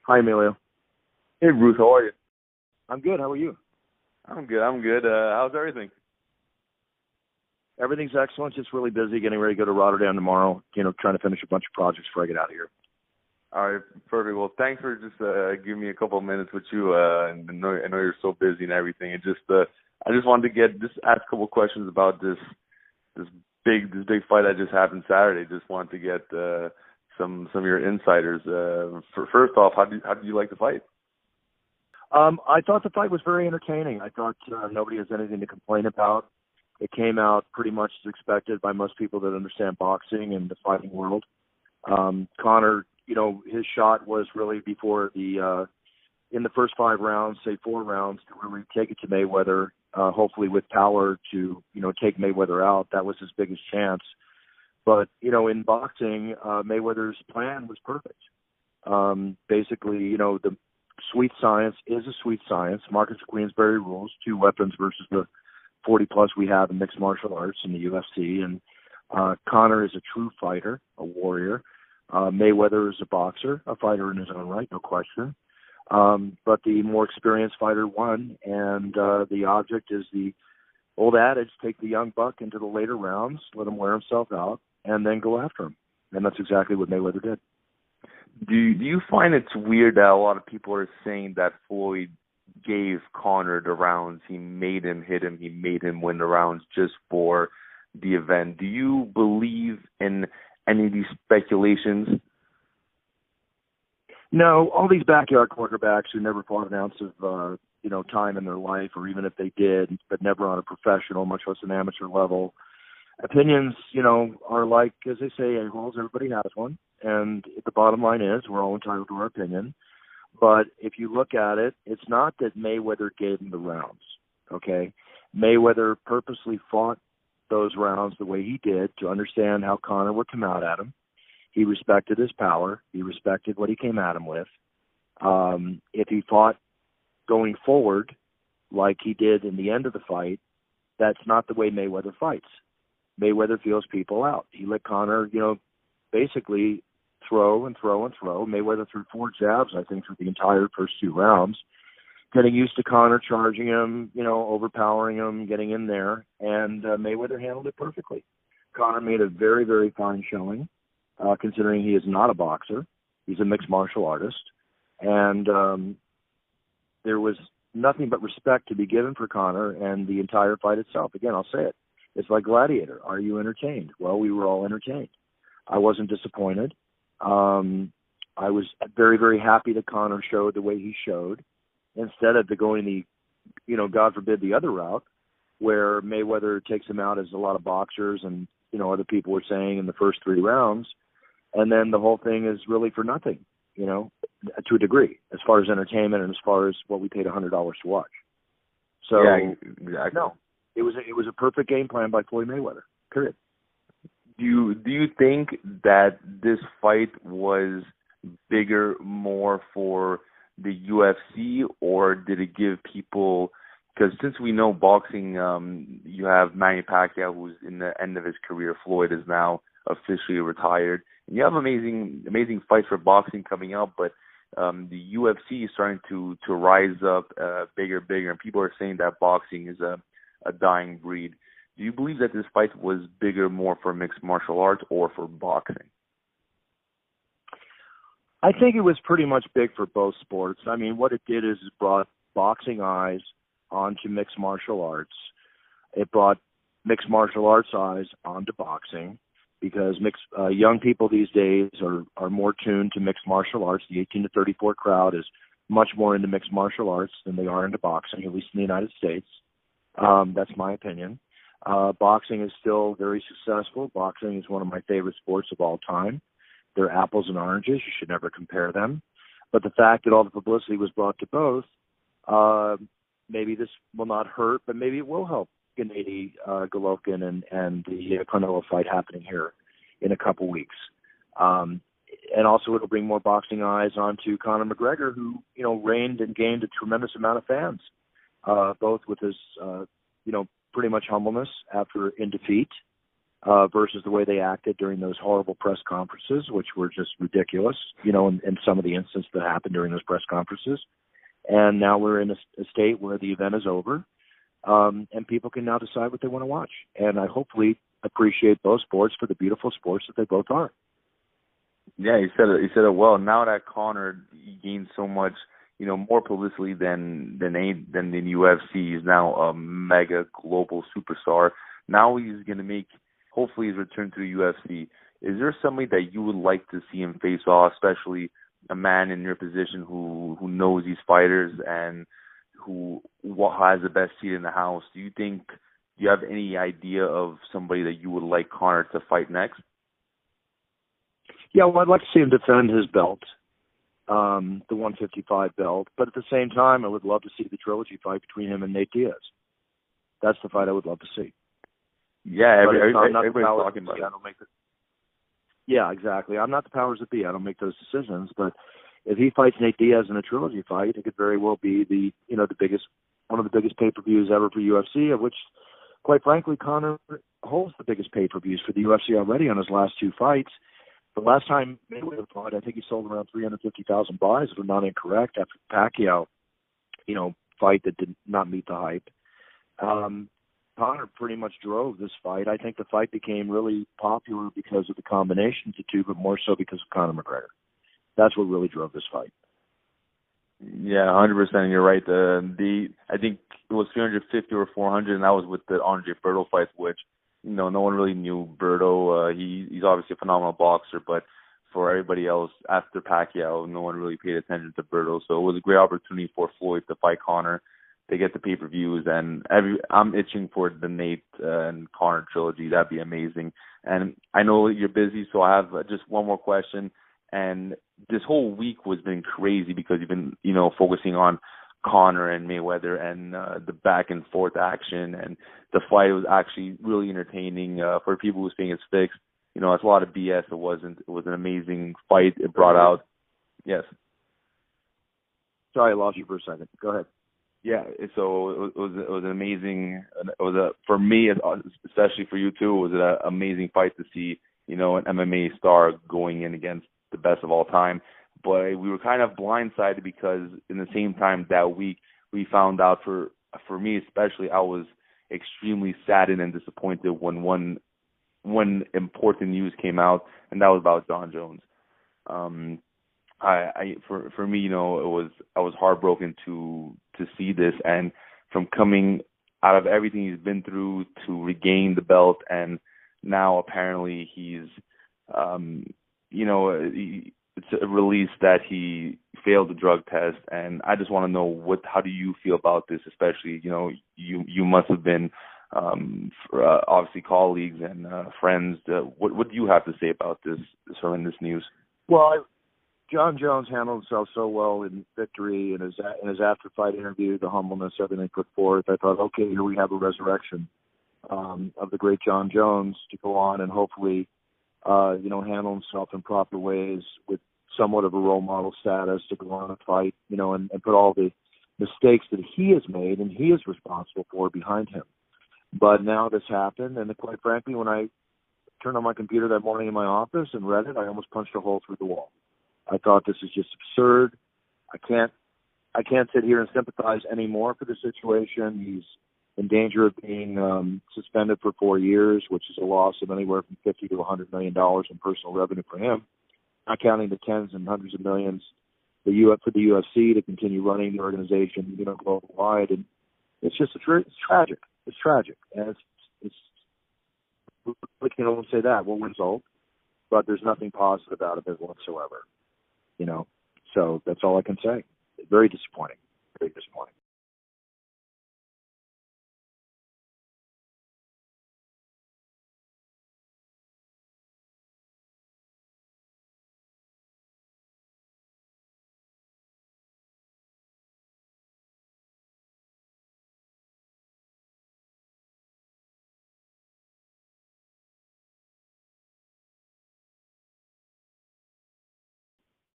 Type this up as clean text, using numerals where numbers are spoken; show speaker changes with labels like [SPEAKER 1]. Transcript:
[SPEAKER 1] Hi, Emilio.
[SPEAKER 2] Hey, Bruce, how are you?
[SPEAKER 1] I'm good. How are you?
[SPEAKER 2] I'm good. I'm good. How's everything?
[SPEAKER 1] Everything's excellent. Just really busy getting ready to go to Rotterdam tomorrow, trying to finish a bunch of projects before I get out of here.
[SPEAKER 2] All right, perfect. Well, thanks for just giving me a couple of minutes with you. And I know you're so busy and everything. And I just wanted to ask a couple of questions about this big fight that just happened Saturday. Just wanted to get some of your insiders. First off, how did you like the fight?
[SPEAKER 1] I thought the fight was very entertaining. I thought nobody has anything to complain about. It came out pretty much as expected by most people that understand boxing and the fighting world. Conor, his shot was really before in the first 5 rounds, say 4 rounds, to really take it to Mayweather, hopefully with power to, take Mayweather out. That was his biggest chance. But, in boxing, Mayweather's plan was perfect. Basically, the sweet science is a sweet science. Marcus Queensberry rules, 2 weapons versus the 40-plus we have in mixed martial arts in the UFC. And Conor is a true fighter, a warrior. Mayweather is a boxer, a fighter in his own right, no question. But the more experienced fighter won, and the object is the old adage, take the young buck into the later rounds, let him wear himself out, and then go after him. And that's exactly what Mayweather did.
[SPEAKER 2] Do you find it's weird that a lot of people are saying that Floyd gave Conor the rounds, he made him hit him, he made him win the rounds just for the event? Do you believe in any of these speculations?
[SPEAKER 1] No, all these backyard quarterbacks who never fought an ounce of time in their life, or even if they did, but never on a professional, much less an amateur level. Opinions, are like, as they say, a-holes. Everybody has one. And the bottom line is we're all entitled to our opinion. But if you look at it, it's not that Mayweather gave him the rounds, okay? Mayweather purposely fought those rounds the way he did to understand how Conor would come out at him. He respected his power. He respected what he came at him with. If he fought going forward like he did in the end of the fight, that's not the way Mayweather fights. Mayweather feels people out. He let Conor, basically throw and throw and throw. Mayweather threw 4 jabs, I think, through the entire first 2 rounds, getting used to Conor charging him, overpowering him, getting in there, and Mayweather handled it perfectly. Conor made a very, very fine showing, considering he is not a boxer. He's a mixed martial artist, and there was nothing but respect to be given for Conor and the entire fight itself. Again, I'll say it. It's like Gladiator. Are you entertained? Well, we were all entertained. I wasn't disappointed. I was very, very happy that Conor showed the way he showed, instead of going the, God forbid, the other route, where Mayweather takes him out, as a lot of boxers and, other people were saying, in the first 3 rounds. And then the whole thing is really for nothing, to a degree, as far as entertainment and as far as what we paid $100 to watch. So,
[SPEAKER 2] yeah, exactly.
[SPEAKER 1] No, it was a perfect game plan by Floyd Mayweather, period.
[SPEAKER 2] Do you think that this fight was bigger more for the UFC, or did it give people, because since we know boxing, you have Manny Pacquiao, who's in the end of his career. Floyd is now officially retired. And you have amazing fights for boxing coming up, but the UFC is starting to rise up bigger, and people are saying that boxing is a dying breed. Do you believe that this fight was bigger more for mixed martial arts or for boxing?
[SPEAKER 1] I think it was pretty much big for both sports. I mean, what it did is it brought boxing eyes onto mixed martial arts. It brought mixed martial arts eyes onto boxing, because young people these days are more tuned to mixed martial arts. The 18 to 34 crowd is much more into mixed martial arts than they are into boxing, at least in the United States. That's my opinion. Boxing is still very successful. Boxing is one of my favorite sports of all time. They're apples and oranges. You should never compare them. But the fact that all the publicity was brought to both, maybe this will not hurt, but maybe it will help Gennady Golovkin and the Canelo fight happening here in a couple weeks. And also it'll bring more boxing eyes onto Conor McGregor, who, reigned and gained a tremendous amount of fans, both with his, pretty much humbleness in defeat, versus the way they acted during those horrible press conferences, which were just ridiculous, in some of the instances that happened during those press conferences. And now we're in a state where the event is over, and people can now decide what they want to watch. And I hopefully appreciate both sports for the beautiful sports that they both are.
[SPEAKER 2] Yeah, you said it well. Now that Conor gained so much, more publicity than the UFC, he's now a mega global superstar. Now he's going to make, hopefully, his return to the UFC. Is there somebody that you would like to see him face off, especially a man in your position who knows these fighters and who has the best seat in the house? Do you have any idea of somebody that you would like Conor to fight next?
[SPEAKER 1] Yeah, well, I'd like to see him defend his belt, the 155 belt. But at the same time, I would love to see the trilogy fight between him and Nate Diaz. That's the fight I would love to see.
[SPEAKER 2] Yeah, everybody's talking about it.
[SPEAKER 1] Yeah, exactly. I'm not the powers that be. I don't make those decisions. But if he fights Nate Diaz in a trilogy fight, it could very well be one of the biggest pay-per-views ever for UFC, of which, quite frankly, Conor holds the biggest pay-per-views for the UFC already on his last two fights. The last time Mayweather fought, I think he sold around 350,000 buys, if I'm not incorrect, after Pacquiao, fight that did not meet the hype. Conor pretty much drove this fight. I think the fight became really popular because of the combination of the two, but more so because of Conor McGregor. That's what really drove this fight.
[SPEAKER 2] Yeah, 100%. You're right. I think it was 350 or 400, and that was with the Andre Berto fight, which no one really knew Berto. He's obviously a phenomenal boxer, but for everybody else after Pacquiao, no one really paid attention to Berto. So it was a great opportunity for Floyd to fight Conor. They get the pay-per-views, and I'm itching for the Nate and Conor trilogy. That'd be amazing. And I know you're busy, so I have just one more question. And this whole week has been crazy because you've been, focusing on Conor and Mayweather and the back and forth action, and the fight was actually really entertaining for people who think it's fixed. It's a lot of BS. It wasn't. It was an amazing fight. It brought out. Yes.
[SPEAKER 1] Sorry, I lost you for a second. Go ahead.
[SPEAKER 2] Yeah, so it was an amazing. For me, especially for you too, it was an amazing fight to see. An MMA star going in against the best of all time. But we were kind of blindsided because in the same time that week we found out, for me especially, I was extremely saddened and disappointed when one important news came out, and that was about Jon Jones. For me, I was heartbroken to see this, and from coming out of everything he's been through to regain the belt, and now apparently he's, it's a release that he failed the drug test, and I just want to know how do you feel about this? Especially, you must have been obviously colleagues and friends. What do you have to say about this horrendous news?
[SPEAKER 1] Well, Jon Jones handled himself so well in victory, and his after-fight interview, the humbleness, everything put forth. I thought, okay, here we have a resurrection of the great Jon Jones to go on and hopefully, handle himself in proper ways with somewhat of a role model status to go on and fight, and put all the mistakes that he has made and he is responsible for behind him. But now this happened, and quite frankly, when I turned on my computer that morning in my office and read it, I almost punched a hole through the wall. I thought this is just absurd. I can't sit here and sympathize anymore for the situation. He's in danger of being suspended for 4 years, which is a loss of anywhere from $50 to $100 million in personal revenue for him, not counting the tens and hundreds of millions for the UFC to continue running the organization, worldwide. And it's just it's tragic. It's tragic, and it's we can only say that one result, but there's nothing positive about it whatsoever. So that's all I can say. Very disappointing. Very disappointing.